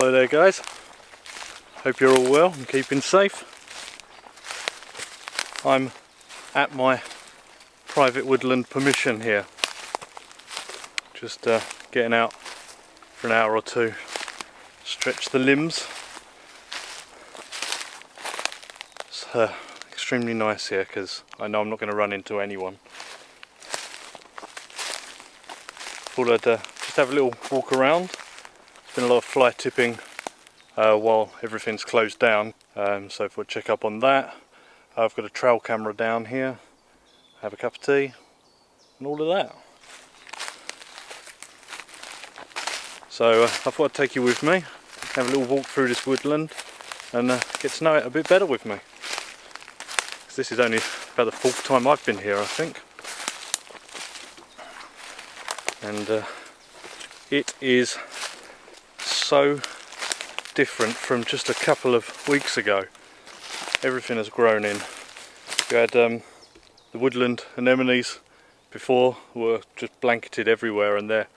Hello there guys, hope you're all well and keeping safe. I'm at my private woodland permission here, just getting out for an hour or two, stretch the limbs. It's extremely nice here because I know I'm not going to run into anyone. Thought I'd just have a little walk around. There's been a lot of fly tipping while everything's closed down, so if we'll check up on that. I've got a trail camera down here, have a cup of tea and all of that. So I thought I'd take you with me, have a little walk through this woodland and get to know it a bit better with me. Because this is only about the 4th time I've been here, I think. And it is so different from just a couple of weeks ago. Everything has grown in. We had the woodland anemones before were just blanketed everywhere, and they're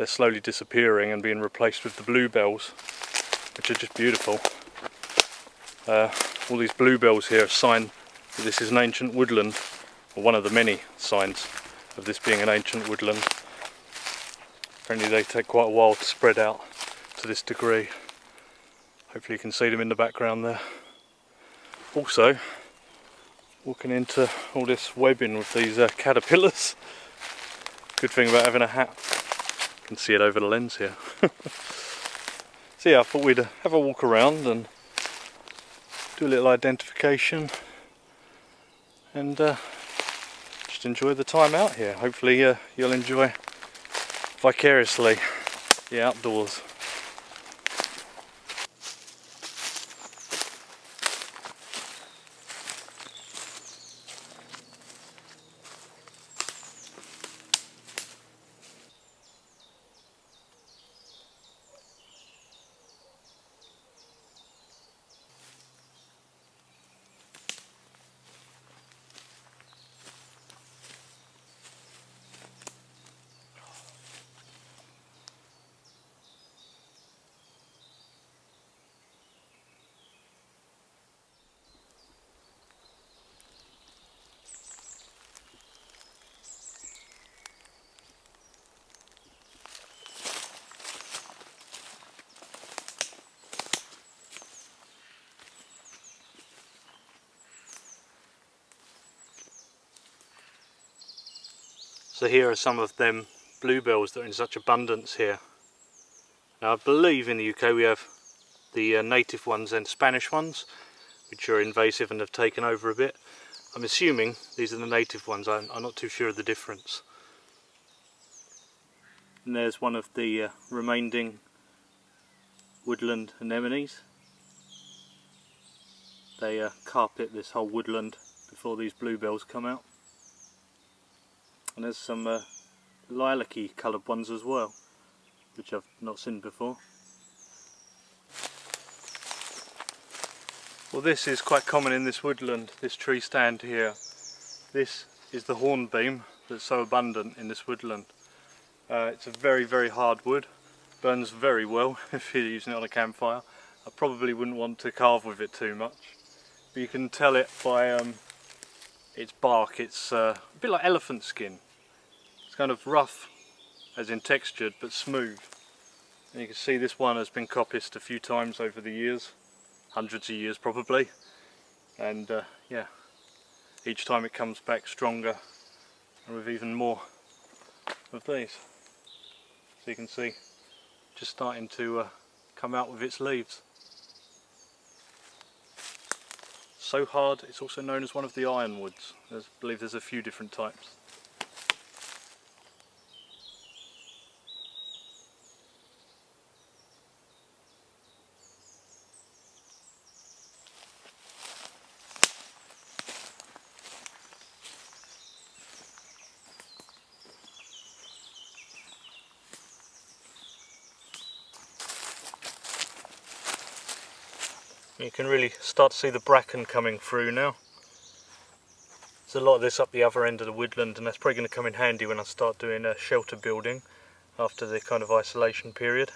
slowly disappearing and being replaced with the bluebells, which are just beautiful. All these bluebells here are a sign that this is an ancient woodland, or one of the many signs of this being an ancient woodland. Apparently they take quite a while to spread out to this degree. Hopefully you can see them in the background there. Also, walking into all this webbing with these caterpillars. Good thing about having a hat, you can see it over the lens here. So yeah, I thought we'd have a walk around and do a little identification and just enjoy the time out here. Hopefully you'll enjoy vicariously the outdoors. So here are some of them bluebells that are in such abundance here. Now I believe in the UK we have the native ones and Spanish ones, which are invasive and have taken over a bit. I'm assuming these are the native ones, I'm not too sure of the difference. And there's one of the remaining woodland anemones. They carpet this whole woodland before these bluebells come out. And there's some lilac-y coloured ones as well, which I've not seen before. Well, this is quite common in this woodland, this tree stand here. This is the hornbeam that's so abundant in this woodland. It's a very, very hard wood, burns very well if you're using it on a campfire. I probably wouldn't want to carve with it too much, but you can tell it by its bark. It's a bit like elephant skin. It's kind of rough, as in textured, but smooth. And you can see this one has been coppiced a few times over the years, hundreds of years probably. And yeah, each time it comes back stronger and with even more of these. So you can see just starting to come out with its leaves. So hard, it's also known as one of the ironwoods. I believe there's a few different types. You can really start to see the bracken coming through now. There's a lot of this up the other end of the woodland, and that's probably going to come in handy when I start doing shelter building after the kind of isolation period.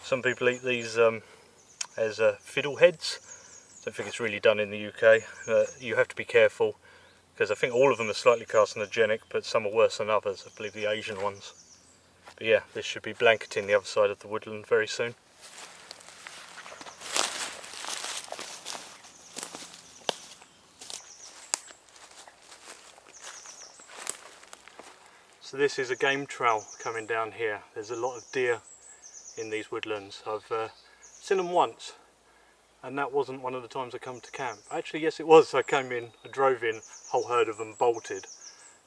Some people eat these as fiddleheads. Don't think it's really done in the UK. You have to be careful because I think all of them are slightly carcinogenic, but some are worse than others. I believe the Asian ones. But yeah, this should be blanketing the other side of the woodland very soon. So this is a game trail coming down here. There's a lot of deer in these woodlands. I've seen them once, and that wasn't one of the times I come to camp. Actually, yes it was. I came in, I drove in, whole herd of them bolted.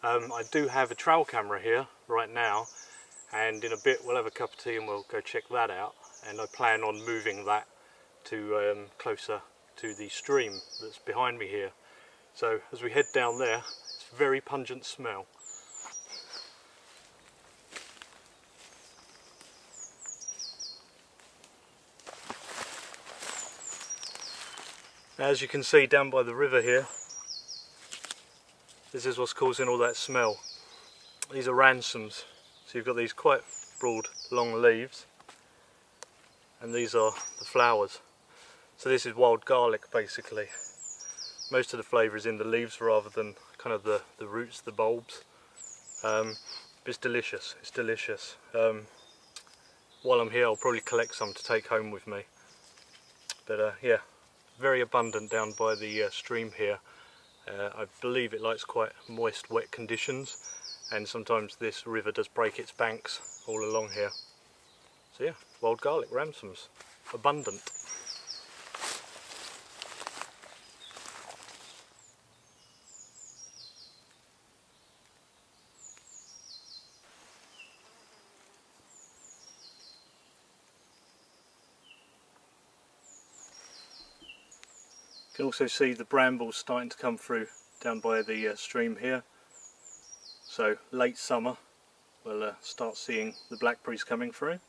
I do have a trail camera here right now, and in a bit we'll have a cup of tea and we'll go check that out. And I plan on moving that to closer to the stream that's behind me here. So as we head down there, it's a very pungent smell. As you can see down by the river here, this is what's causing all that smell. These are ransoms. So you've got these quite broad, long leaves, and these are the flowers. So this is wild garlic basically. Most of the flavour is in the leaves rather than kind of the roots, the bulbs. But it's delicious, it's delicious. While I'm here I'll probably collect some to take home with me. But yeah. Very abundant down by the stream here. I believe it likes quite moist, wet conditions, and sometimes this river does break its banks all along here. So yeah, wild garlic ransoms, abundant. You can also see the brambles starting to come through down by the stream here. So late summer we'll start seeing the blackberries coming through.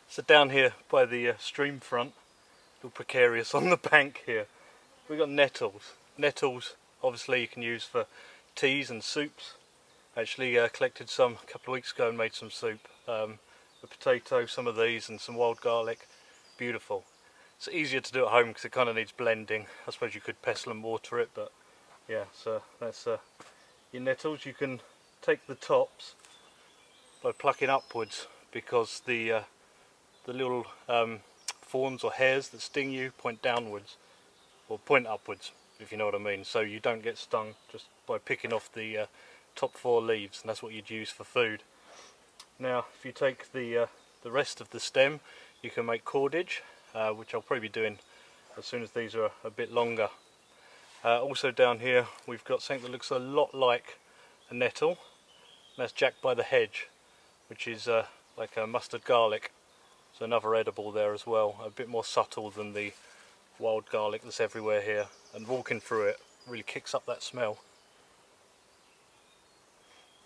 So down here by the stream front, a little precarious on the bank here, we've got nettles. Nettles obviously you can use for teas and soups. Actually collected some a couple of weeks ago and made some soup. A potato, some of these, and some wild garlic. Beautiful. It's easier to do at home because it kind of needs blending. I suppose you could pestle and mortar it, but yeah, so that's your nettles. You can take the tops by plucking upwards because the little thorns or hairs that sting you point downwards, or point upwards, if you know what I mean. So you don't get stung just by picking off the top 4 leaves, and that's what you'd use for food. Now if you take the rest of the stem, you can make cordage, which I'll probably be doing as soon as these are a bit longer. Also down here we've got something that looks a lot like a nettle, and that's Jack by the hedge, which is like a mustard garlic. So another edible there as well, a bit more subtle than the wild garlic that's everywhere here, and walking through it really kicks up that smell.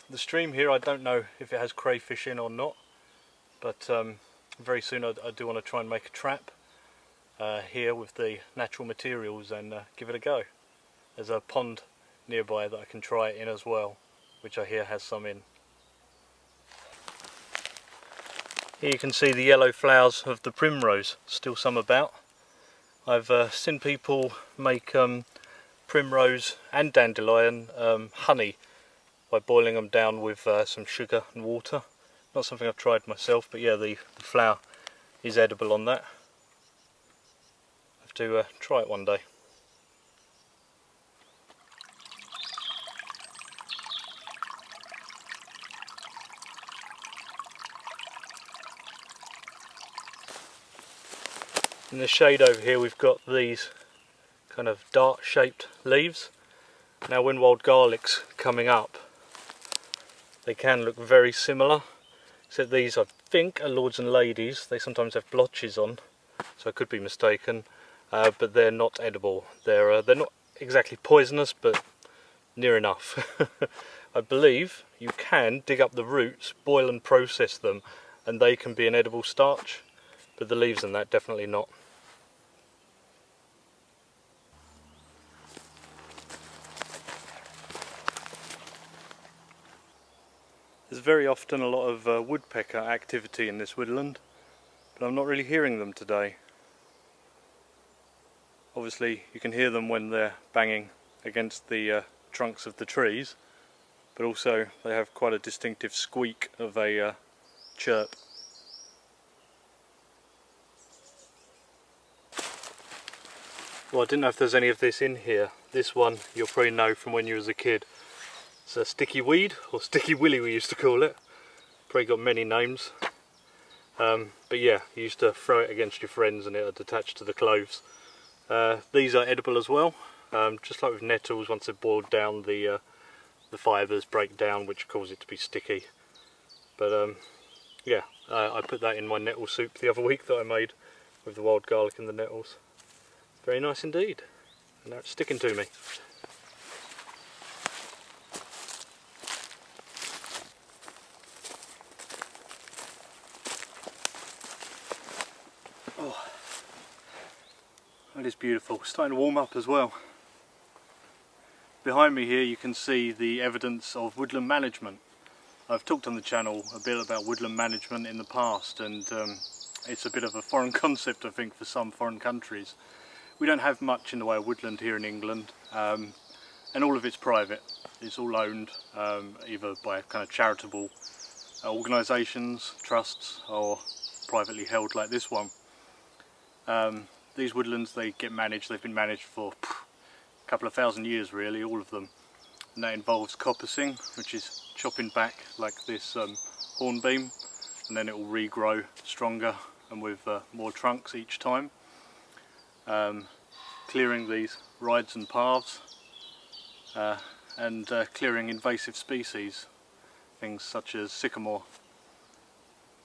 The stream here, I don't know if it has crayfish in or not, but very soon I do want to try and make a trap here with the natural materials and give it a go. There's a pond nearby that I can try it in as well, which I hear has some in. Here you can see the yellow flowers of the primrose, still some about. I've seen people make primrose and dandelion honey by boiling them down with some sugar and water. Not something I've tried myself, but yeah, the flower is edible on that. I have to try it one day. In the shade over here we've got these kind of dart shaped leaves. Now when wild garlic's coming up, they can look very similar, except these I think are lords and ladies. They sometimes have blotches on, so I could be mistaken, but they're not edible. They're not exactly poisonous, but near enough. I believe you can dig up the roots, boil and process them, and they can be an edible starch, but the leaves and that definitely not. There's very often a lot of woodpecker activity in this woodland, but I'm not really hearing them today. Obviously you can hear them when they're banging against the trunks of the trees, but also they have quite a distinctive squeak of a chirp. Well, I didn't know if there's any of this in here. This one you'll probably know from when you was a kid. It's a sticky weed, or sticky willy we used to call it. Probably got many names. But yeah, you used to throw it against your friends and it would attach to the clothes. These are edible as well. Just like with nettles, once they're boiled down, the fibres break down, which cause it to be sticky. But yeah, I put that in my nettle soup the other week that I made with the wild garlic and the nettles. Very nice indeed. And now it's sticking to me. Oh, that is beautiful. It's starting to warm up as well. Behind me here you can see the evidence of woodland management. I've talked on the channel a bit about woodland management in the past, and it's a bit of a foreign concept I think for some foreign countries. We don't have much in the way of woodland here in England, and all of it's private. It's all owned either by kind of charitable organisations, trusts, or privately held like this one. These woodlands, they get managed, they've been managed for a couple of thousand years really, all of them. And that involves coppicing, which is chopping back like this hornbeam, and then it will regrow stronger and with more trunks each time. Clearing these rides and paths, and clearing invasive species, things such as sycamore.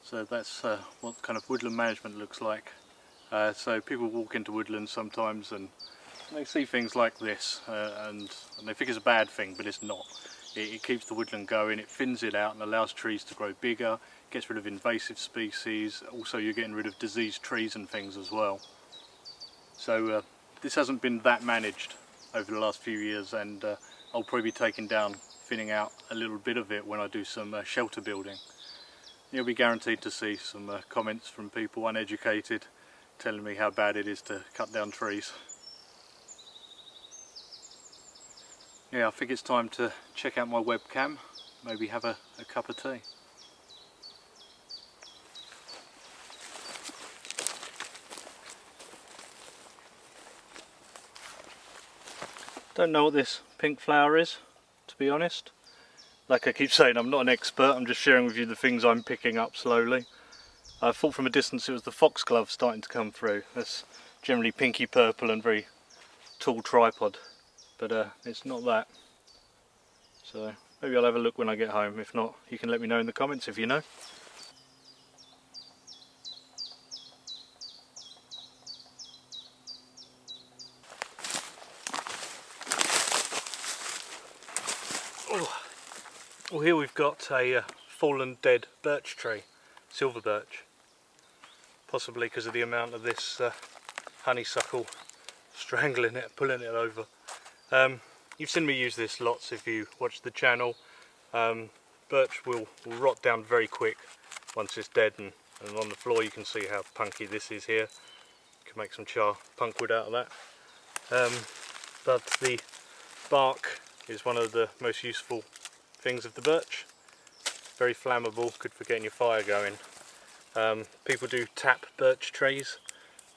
So that's what kind of woodland management looks like. So people walk into woodlands sometimes and they see things like this, and they think it's a bad thing, but it's not. It keeps the woodland going, it thins it out and allows trees to grow bigger, gets rid of invasive species, also you're getting rid of diseased trees and things as well. So this hasn't been that managed over the last few years, and I'll probably be taking down, thinning out a little bit of it when I do some shelter building. You'll be guaranteed to see some comments from people uneducated telling me how bad it is to cut down trees. Yeah, I think it's time to check out my webcam, maybe have a cup of tea. Don't know what this pink flower is, to be honest. Like I keep saying, I'm not an expert, I'm just sharing with you the things I'm picking up slowly. I thought from a distance it was the foxglove starting to come through. That's generally pinky purple and very tall tripod, but it's not that. So maybe I'll have a look when I get home. If not, you can let me know in the comments if you know. Oh. Well, here we've got a fallen dead birch tree, silver birch. Possibly because of the amount of this honeysuckle strangling it, pulling it over. You've seen me use this lots if you watch the channel. Birch will rot down very quick once it's dead, and on the floor you can see how punky this is here. You can make some char punk wood out of that. But the bark is one of the most useful things of the birch. Very flammable, good for getting your fire going. People do tap birch trees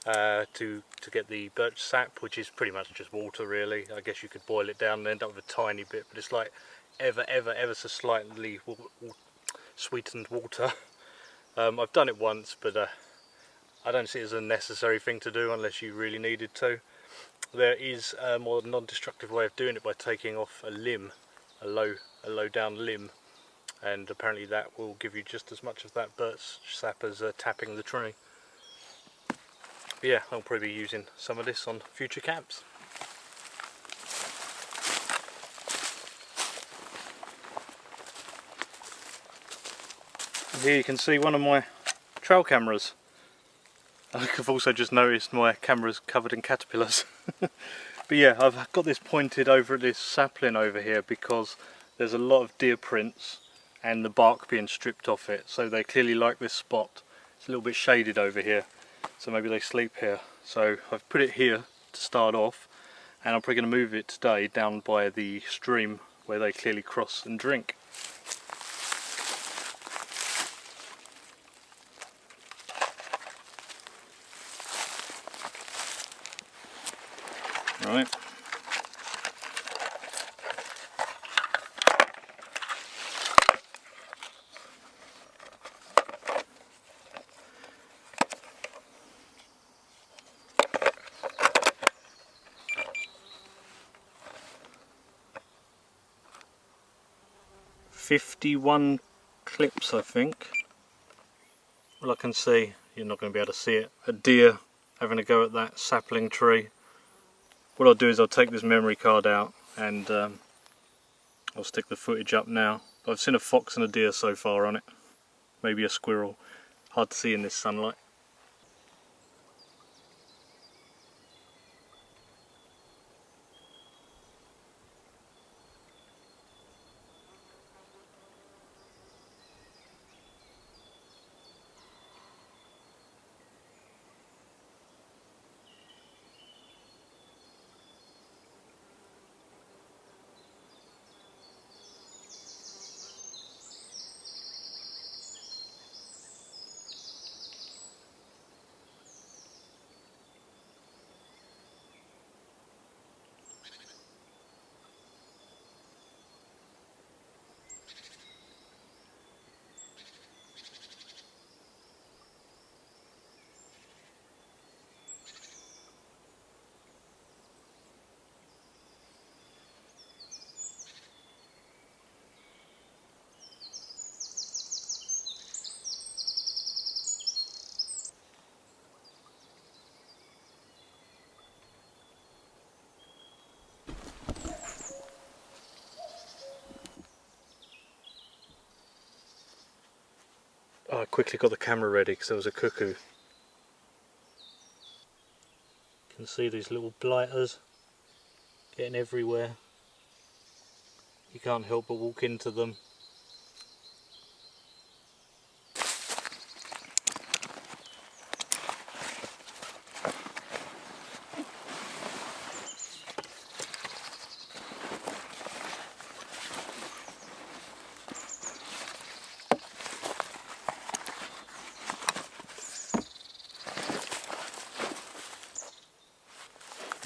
to get the birch sap, which is pretty much just water really. I guess you could boil it down and end up with a tiny bit, but it's like ever so slightly sweetened water. I've done it once, but I don't see it as a necessary thing to do unless you really needed to. There is a more non-destructive way of doing it by taking off a limb, a low down limb, and apparently that will give you just as much of that birch sap as tapping the tree. But yeah, I'll probably be using some of this on future camps. Here you can see one of my trail cameras. I've also just noticed my camera's covered in caterpillars. But yeah, I've got this pointed over at this sapling over here because there's a lot of deer prints and the bark being stripped off it, so they clearly like this spot. It's a little bit shaded over here, so maybe they sleep here. So I've put it here to start off, and I'm probably going to move it today down by the stream where they clearly cross and drink. Right. "51 clips, I think." Well, I can see, you're not going to be able to see it, a deer having a go at that sapling tree. What I'll do is I'll take this memory card out and I'll stick the footage up now. I've seen a fox and a deer so far on it. Maybe a squirrel. Hard to see in this sunlight. Oh, I quickly got the camera ready because there was a cuckoo. You can see these little blighters getting everywhere. You can't help but walk into them.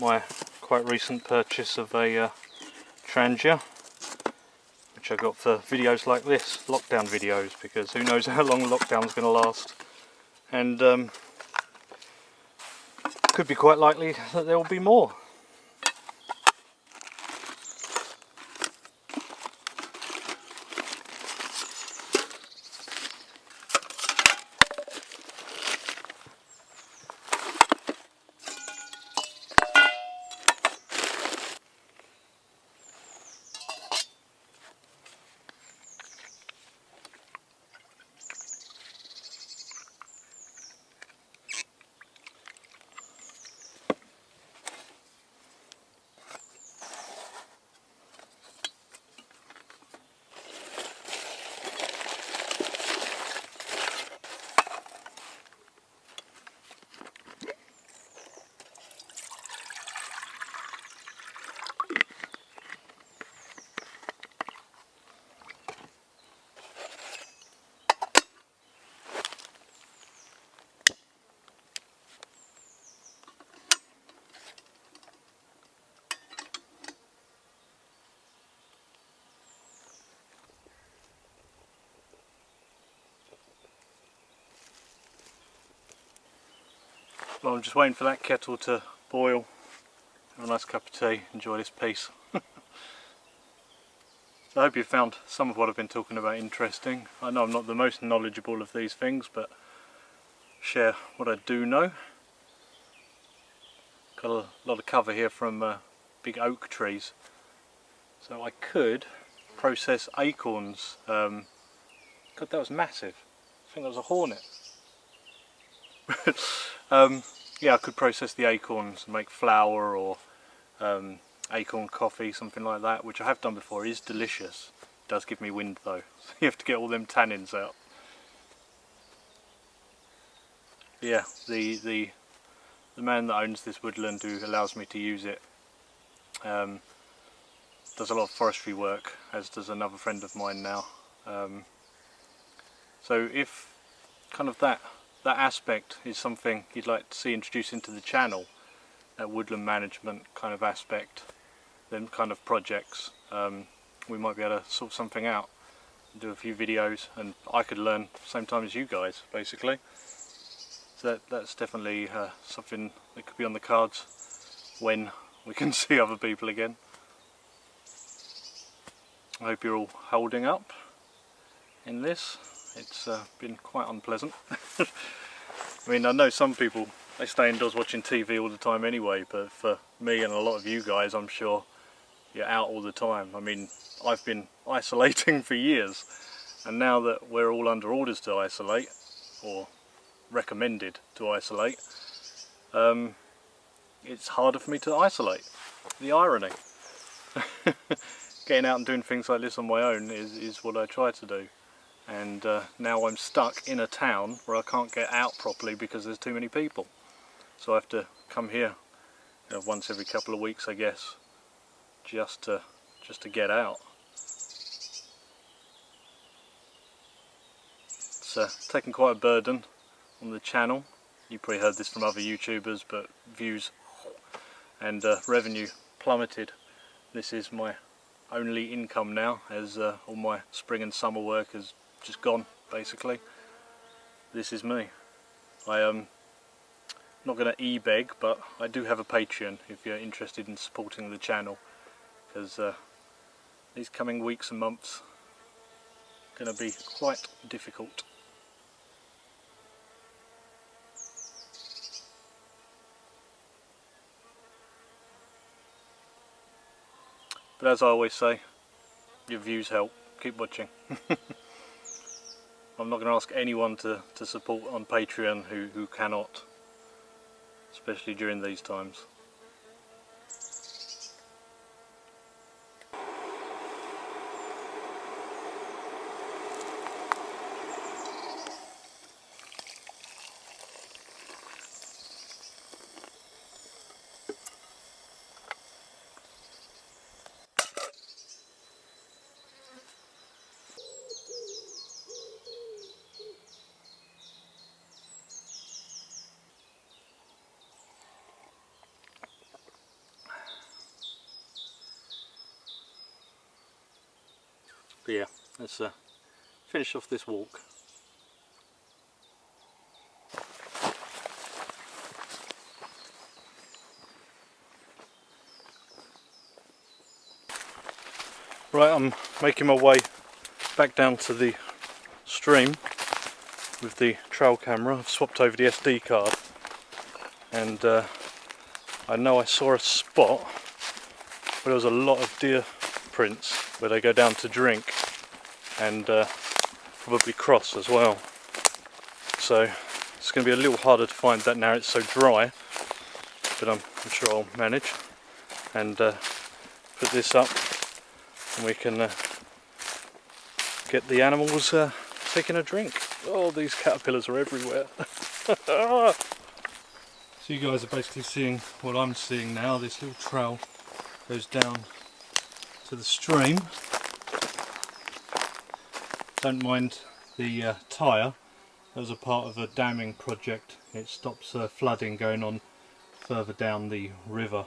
My quite recent purchase of a trangia, which I got for videos like this, lockdown videos, because who knows how long lockdown's going to last, and could be quite likely that there will be more. Well, I'm just waiting for that kettle to boil. Have a nice cup of tea, enjoy this piece. So I hope you found some of what I've been talking about interesting. I know I'm not the most knowledgeable of these things, but share what I do know. Got a lot of cover here from big oak trees, so I could process acorns. God, that was massive. think that was a hornet. Yeah, I could process the acorns and make flour or acorn coffee, something like that, which I have done before. It is delicious. It does give me wind though, so you have to get all them tannins out. Yeah, the man that owns this woodland, who allows me to use it, does a lot of forestry work, as does another friend of mine now. So if kind of that aspect is something you'd like to see introduced into the channel, that woodland management kind of aspect, them kind of projects, we might be able to sort something out, do a few videos, and I could learn same time as you guys, basically. So that's definitely something that could be on the cards when we can see other people again. I hope you're all holding up in this. It's been quite unpleasant. I mean, I know some people, they stay indoors watching TV all the time anyway, but for me and a lot of you guys, I'm sure you're out all the time. I mean, I've been isolating for years, and now that we're all under orders to isolate, or recommended to isolate, it's harder for me to isolate. The irony. Getting out and doing things like this on my own is what I try to do. And now I'm stuck in a town where I can't get out properly because there's too many people. So I have to come here, you know, once every couple of weeks, I guess, just to get out. It's taken quite a burden on the channel. You probably heard this from other YouTubers, but views and revenue plummeted. This is my only income now, as all my spring and summer work has just gone, basically. This is me. I am not going to e-beg, but I do have a Patreon if you're interested in supporting the channel, because these coming weeks and months are going to be quite difficult. But as I always say, your views help. Keep watching. I'm not going to ask anyone to support on Patreon who cannot, especially during these times. But yeah, let's finish off this walk. Right, I'm making my way back down to the stream with the trail camera. I've swapped over the SD card, and I know I saw a spot where there was a lot of deer prints where they go down to drink, and probably cross as well. So it's going to be a little harder to find that now it's so dry, but I'm sure I'll manage and put this up, and we can get the animals taking a drink. Oh, these caterpillars are everywhere. So you guys are basically seeing what I'm seeing now. This little trail goes down to the stream. Don't mind the tyre. That was a part of a damming project. It stops flooding going on further down the river.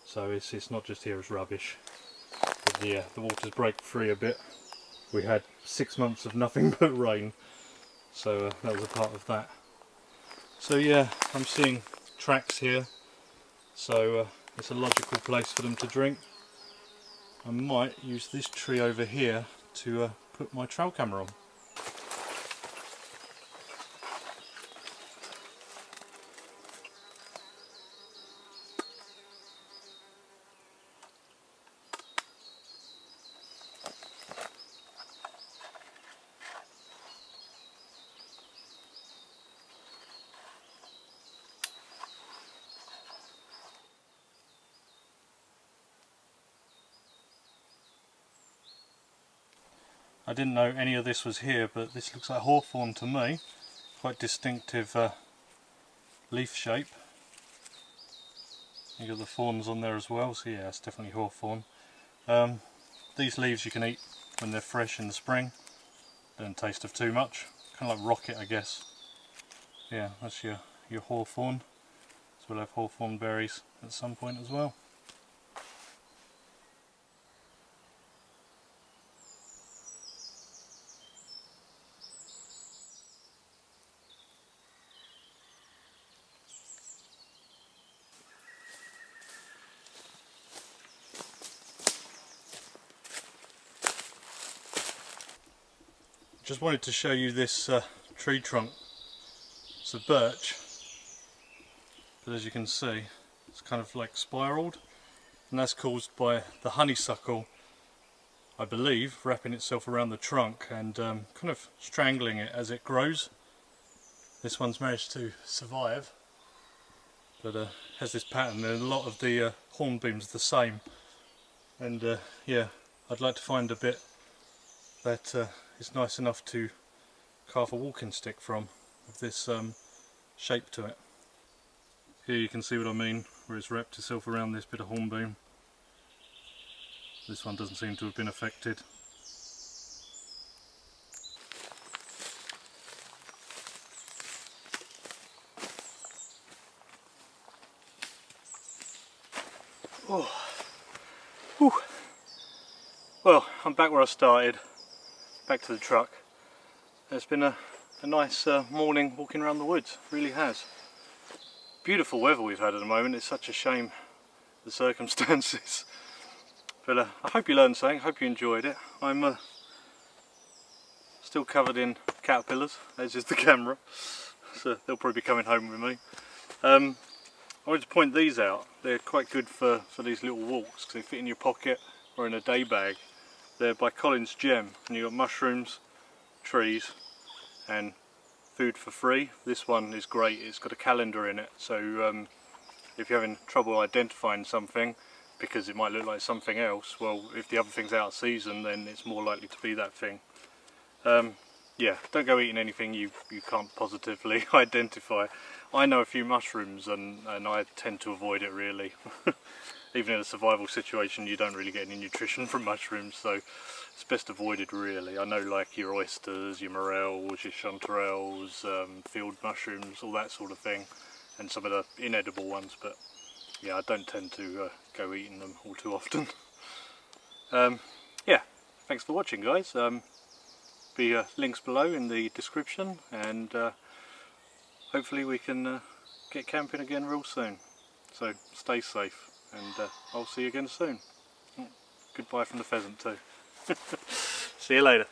So it's not just here as rubbish. But the waters break free a bit. We had 6 months of nothing but rain, so that was a part of that. So yeah, I'm seeing tracks here, so it's a logical place for them to drink. I might use this tree over here to put my trail camera on. I didn't know any of this was here, but this looks like hawthorn to me. Quite distinctive leaf shape. You got the thorns on there as well, so yeah, it's definitely hawthorn. These leaves you can eat when they're fresh in the spring. Don't taste of too much. Kind of like rocket, I guess. Yeah, that's your hawthorn. So we'll have hawthorn berries at some point as well. Just wanted to show you this tree trunk. It's a birch, but as you can see, it's kind of like spiraled, and that's caused by the honeysuckle, I believe, wrapping itself around the trunk and kind of strangling it as it grows. This one's managed to survive, but has this pattern, and a lot of the hornbeams are the same. And yeah, I'd like to find a bit that is nice enough to carve a walking stick from, with this shape to it. Here you can see what I mean, where it's wrapped itself around this bit of hornbeam. This one doesn't seem to have been affected. Oh. Whew. Well, I'm back where I started, back to the truck. It's been a nice morning walking around the woods, really has. Beautiful weather we've had at the moment. It's such a shame, the circumstances. But I hope you learned something, I hope you enjoyed it. I'm still covered in caterpillars, as is the camera, so they'll probably be coming home with me. I wanted to point these out. They're quite good for these little walks, because they fit in your pocket or in a day bag. They're by Collins Gem, and you've got mushrooms, trees and food for free. This one is great, it's got a calendar in it, so if you're having trouble identifying something because it might look like something else, well, if the other thing's out of season, then it's more likely to be that thing. Yeah, don't go eating anything you can't positively identify. I know a few mushrooms and I tend to avoid it really. Even in a survival situation you don't really get any nutrition from mushrooms, so it's best avoided really. I know like your oysters, your morels, your chanterelles, field mushrooms, all that sort of thing, and some of the inedible ones, but yeah, I don't tend to go eating them all too often. Yeah, thanks for watching guys. Be links below in the description, and hopefully we can get camping again real soon. So stay safe, and I'll see you again soon. Goodbye from the pheasant too. See you later.